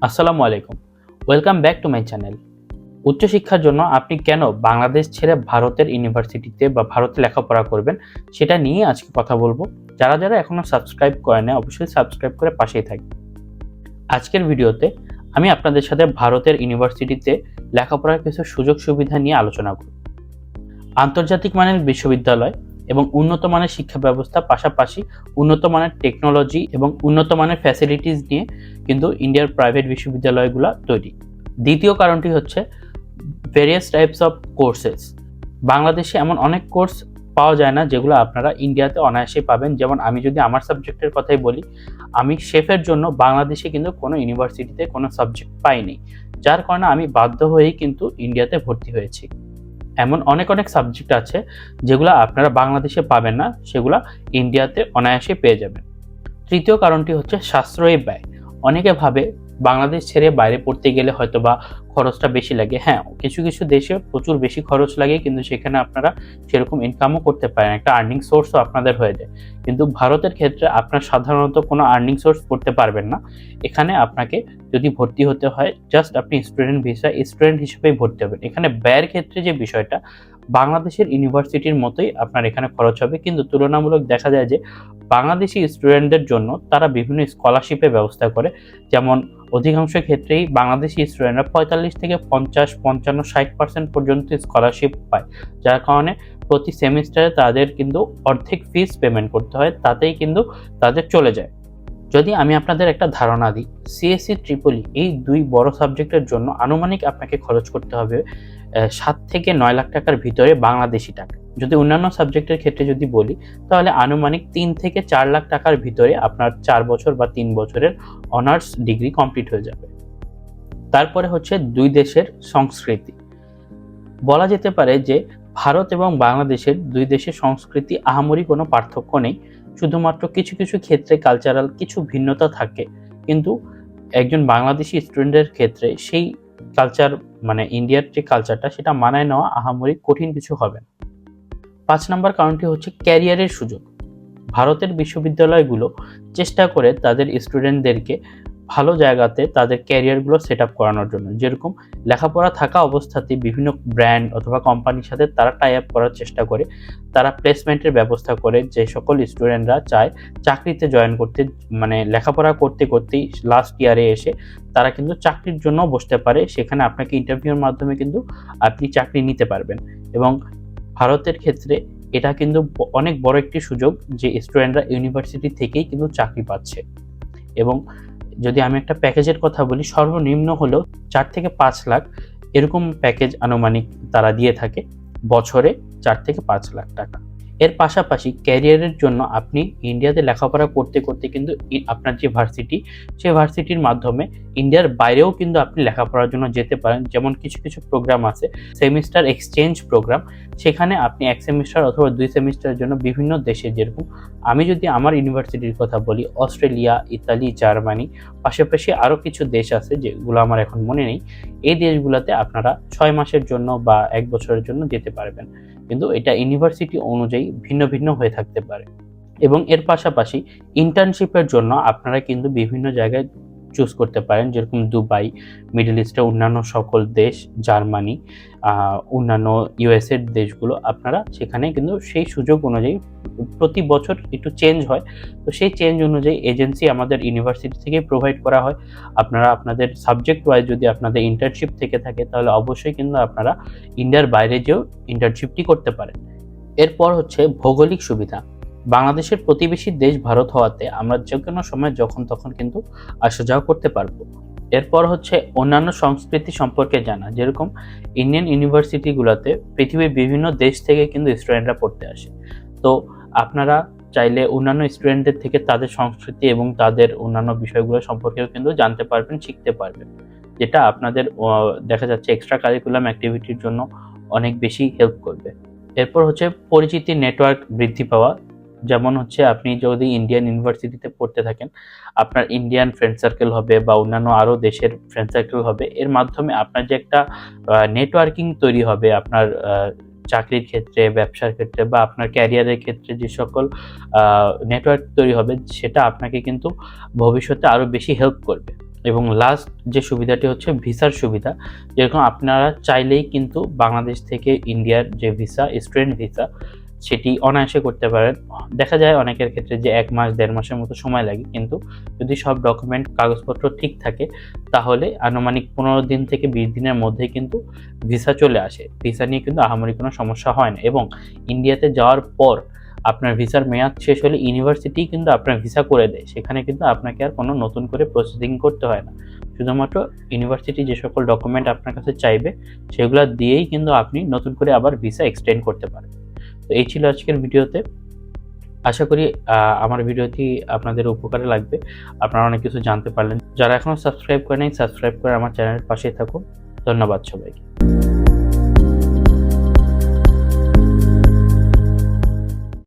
আসসালামু আলাইকুম। Welcome back to my channel. উচ্চশিক্ষার জন্য আপনি কেন বাংলাদেশ ছেড়ে ভারতের ইউনিভার্সিটিতে বা ভারতে লেখাপড়া করবেন সেটা নিয়ে আজকে কথা বলবো। যারা এখনো সাবস্ক্রাইব করে না অবশ্যই সাবস্ক্রাইব করে পাশেই থাকবেন। আজকের ভিডিওতে আমি আপনাদের সাথে ভারতের ইউনিভার্সিটিতে লেখাপড়ার কিছু সুযোগ সুবিধা নিয়ে আলোচনা করব। আন্তর্জাতিক মানের বিশ্ববিদ্যালয় এবং উন্নত মানের শিক্ষা ব্যবস্থা পাশাপাশি উন্নত মানের টেকনোলজি এবং উন্নত মানের ফ্যাসিলিটিস নিয়ে কিন্তু ইন্ডিয়ার প্রাইভেট বিশ্ববিদ্যালয়গুলো তৈরি। দ্বিতীয় কারণটি হচ্ছে ভেরিয়াস টাইপস অফ কোর্সেস। বাংলাদেশে এমন অনেক কোর্স পাওয়া যায় না যেগুলো আপনারা ইন্ডিয়াতে অনায়াসে পাবেন। যেমন আমি যদি আমার সাবজেক্টের কথাই বলি, আমি শেফের জন্য বাংলাদেশে কিন্তু কোনো ইউনিভার্সিটিতে কোনো সাবজেক্ট পাইনি, যার কারণে আমি বাধ্য হয়েই কিন্তু ইন্ডিয়াতে ভর্তি হয়েছি। এমন অনেক সাবজেক্ট আছে যেগুলো আপনারা বাংলাদেশে পাবেন না, সেগুলো ইন্ডিয়াতে অনায়াসে পেয়ে যাবেন। তৃতীয় কারণটি হচ্ছে সাশ্রয়ী ব্যয়। অনেকে ভাবে বাংলাদেশ ছেড়ে বাইরে পড়তে গেলে হয়তো বা খরচটা বেশি লাগে। হ্যাঁ, কিছু দেশে প্রচুর বেশি খরচ লাগে, কিন্তু সেখানে আপনারা সেরকম ইনকামও করতে পারেন, একটা আর্নিং সোর্সও আপনাদের হয়ে যায়। কিন্তু ভারতের ক্ষেত্রে আপনার সাধারণত কোনো আর্নিং সোর্স করতে পারবেন না। এখানে আপনাকে যদি ভর্তি হতে হয়, জাস্ট আপনি স্টুডেন্ট হিসেবেই ভর্তি হবেন। এখানে ব্যয়ের ক্ষেত্রে যে বিষয়টা বাংলাদেশের ইউনিভার্সিটির মতোই আপনার এখানে খরচ হবে, কিন্তু তুলনামূলক দেখা যায় যে বাংলাদেশি স্টুডেন্টদের জন্য তারা বিভিন্ন স্কলারশিপের ব্যবস্থা করে। যেমন অধিকাংশ ক্ষেত্রেই বাংলাদেশি স্টুডেন্টরা 45 থেকে 50, 55, 60% পর্যন্ত স্কলারশিপ পায়, যার কারণে প্রতি সেমিস্টারে তাদের কিন্তু অর্ধেক ফিস পেমেন্ট করতে হয়, তাতেই কিন্তু তাদের চলে যায়। যদি আমি আপনাদের একটা ধারণা দিই, সিএসসি ট্রিপলি এই দুই বড় সাবজেক্টের জন্য আনুমানিক আপনাকে খরচ করতে হবে 7 থেকে 9 লাখ টাকার ভিতরে বাংলাদেশি টাকা। যদি অন্যান্য সাবজেক্টের ক্ষেত্রে যদি বলি, তাহলে আনুমানিক 3 থেকে 4 লাখ টাকার ভিতরে আপনার 4 বছর বা 3 বছরের অনার্স ডিগ্রি কমপ্লিট হয়ে যাবে। তারপরে হচ্ছে দুই দেশের সংস্কৃতি। বলা যেতে পারে যে ভারত এবং বাংলাদেশের দুই দেশের সংস্কৃতি আহামরি কোনো পার্থক্য নেই, শুধুমাত্র কিছু ক্ষেত্রে কালচারাল কিছু ভিন্নতা থাকে, কিন্তু একজন বাংলাদেশি স্টুডেন্টের ক্ষেত্রে সেই কালচার মানে ইন্ডিয়ার যে কালচারটা সেটা মানায় নেওয়া আহামরি কঠিন কিছু হবে না। 5 নম্বর কারণটি হচ্ছে ক্যারিয়ারের সুযোগ। ভারতের বিশ্ববিদ্যালয়গুলো চেষ্টা করে তাদের স্টুডেন্টদেরকে ভালো জায়গাতে তাদের ক্যারিয়ারগুলো সেট আপ করানোর জন্য। যেরকম লেখাপড়া থাকা অবস্থাতেই বিভিন্ন ব্র্যান্ড অথবা কোম্পানির সাথে তারা টাই আপ করার চেষ্টা করে, তারা প্লেসমেন্টের ব্যবস্থা করে। যে সকল স্টুডেন্টরা চায় চাকরিতে জয়েন করতে, মানে লেখাপড়া করতেই লাস্ট ইয়ারে এসে তারা কিন্তু চাকরির জন্য বসতে পারে, সেখানে আপনাকে ইন্টারভিউর মাধ্যমে কিন্তু আপনি চাকরি নিতে পারবেন। এবং ভারতের ক্ষেত্রে এটা কিন্তু অনেক বড় একটি সুযোগ যে স্টুডেন্টরা ইউনিভার্সিটি থেকেই কিন্তু চাকরি পাচ্ছে। এবং যদি আমি একটা প্যাকেজের কথা বলি, সর্বনিম্ন হলেও 4 থেকে 5 লাখ এরকম প্যাকেজ আনুমানিক তারা দিয়ে থাকে বছরে, 4 থেকে 5 লাখ টাকা। এর পাশাপাশি ক্যারিয়ারের জন্য আপনি ইন্ডিয়াতে লেখাপড়া করতে কিন্তু আপনার যে ভার্সিটি, সেই ভার্সিটির মাধ্যমে ইন্ডিয়ার বাইরেও কিন্তু আপনি লেখাপড়ার জন্য যেতে পারেন। যেমন কিছু প্রোগ্রাম আছে, সেমিস্টার এক্সচেঞ্জ প্রোগ্রাম, সেখানে আপনি 1 সেমিস্টার অথবা 2 সেমিস্টারের জন্য বিভিন্ন দেশে, যেরকম আমি যদি আমার ইউনিভার্সিটির কথা বলি, অস্ট্রেলিয়া, ইতালি, জার্মানি, পাশাপাশি আরও কিছু দেশ আছে যেগুলো আমার এখন মনে নেই, এই দেশগুলোতে আপনারা 6 মাসের জন্য বা 1 বছরের জন্য যেতে পারবেন। কিন্তু এটা ইউনিভার্সিটি অনুযায়ী ভিন্ন হয়ে থাকতে পারে। এবং এর পাশাপাশি ইন্টার্নশিপের জন্য আপনারা কিন্তু বিভিন্ন জায়গায় চুজ করতে পারেন, যেরকম দুবাই, মিডল ইস্টের অন্যান্য সকল দেশ, জার্মানি, অন্যান্য ইউএসের দেশগুলো, আপনারা সেখানে কিন্তু সেই সুযোগ অনুযায়ী প্রতি বছর একটু চেঞ্জ হয়। তো সেই চেঞ্জ অনুযায়ী এজেন্সি আমাদের ইউনিভার্সিটি থেকে প্রোভাইড করা হয়। আপনারা আপনাদের সাবজেক্ট ওয়াইজ যদি আপনাদের ইন্টার্নশিপ থেকে থাকে, তাহলে অবশ্যই কিন্তু আপনারা ইন্ডিয়ার বাইরে যেও ইন্টার্নশিপটি করতে পারেন। এরপর হচ্ছে ভৌগোলিক সুবিধা। বাংলাদেশের প্রতিবেশী দেশ ভারত হওয়াতে আমরা যে কোনো সময় যখন তখন কিন্তু আসা যাওয়া করতে পারবো। এরপর হচ্ছে অন্যান্য সংস্কৃতি সম্পর্কে জানা, যেরকম ইন্ডিয়ান ইউনিভার্সিটিগুলোতে পৃথিবীর বিভিন্ন দেশ থেকে কিন্তু স্টুডেন্টরা পড়তে আসে। তো আপনারা চাইলে অন্যান্য স্টুডেন্টদের থেকে তাদের সংস্কৃতি এবং তাদের অন্যান্য বিষয়গুলো সম্পর্কেও কিন্তু জানতে পারবেন, শিখতে পারবেন, যেটা আপনাদের দেখা যাচ্ছে এক্সট্রা কারিকুলাম অ্যাক্টিভিটির জন্য অনেক বেশি হেল্প করবে। এরপর হচ্ছে পরিচিতি নেটওয়ার্ক বৃদ্ধি পাওয়া। যেমন হচ্ছে আপনি যদি ইন্ডিয়ান ইউনিভার্সিটিতে পড়তে থাকেন, আপনার ইন্ডিয়ান ফ্রেন্ড সার্কেল হবে বা অন্যান্য আরও দেশের ফ্রেন্ড সার্কেল হবে। এর মাধ্যমে আপনার যে একটা নেটওয়ার্কিং তৈরি হবে আপনার চাকরির ক্ষেত্রে, ব্যবসার ক্ষেত্রে বা আপনার ক্যারিয়ারের ক্ষেত্রে, যে সকল নেটওয়ার্ক তৈরি হবে সেটা আপনাকে কিন্তু ভবিষ্যতে আরও বেশি হেল্প করবে। এবং লাস্ট যে সুবিধাটি হচ্ছে ভিসার সুবিধা, যেরকম আপনারা চাইলেই কিন্তু বাংলাদেশ থেকে ইন্ডিয়ার যে ভিসা, স্টুডেন্ট ভিসা, সেটি অনায়াসে করতে পারেন। দেখা যায় অনেকের ক্ষেত্রে যে 1 মাস 1.5 মাসের মতো সময় লাগে, কিন্তু যদি সব ডকুমেন্ট কাগজপত্র ঠিক থাকে তাহলে আনুমানিক 15 দিন থেকে 20 দিনের মধ্যেই কিন্তু ভিসা চলে আসে। ভিসা নিয়ে কিন্তু আহামরি কোনো সমস্যা হয় না, এবং ইন্ডিয়াতে যাওয়ার পর আপনার ভিসার মেয়াদ শেষ হলে ইউনিভার্সিটি কিন্তু আপনার ভিসা করে দেয়। সেখানে কিন্তু আপনাকে আর কোনো নতুন করে প্রসেসিং করতে হয় না। শুধুমাত্র ইউনিভার্সিটি যে সকল ডকুমেন্ট আপনার কাছে চাইবে সেগুলো দিয়েই কিন্তু আপনি নতুন করে আবার ভিসা এক্সটেন্ড করতে পারেন। তো এই ছিল আজকের ভিডিওতে। আশা করি আমার ভিডিওটি আপনাদের উপকারে লাগবে, আপনারা অনেক কিছু জানতে পারলেন। যারা এখনো সাবস্ক্রাইব করেনি, সাবস্ক্রাইব করে আমার চ্যানেলের পাশেই থাকুন। ধন্যবাদ সবাইকে।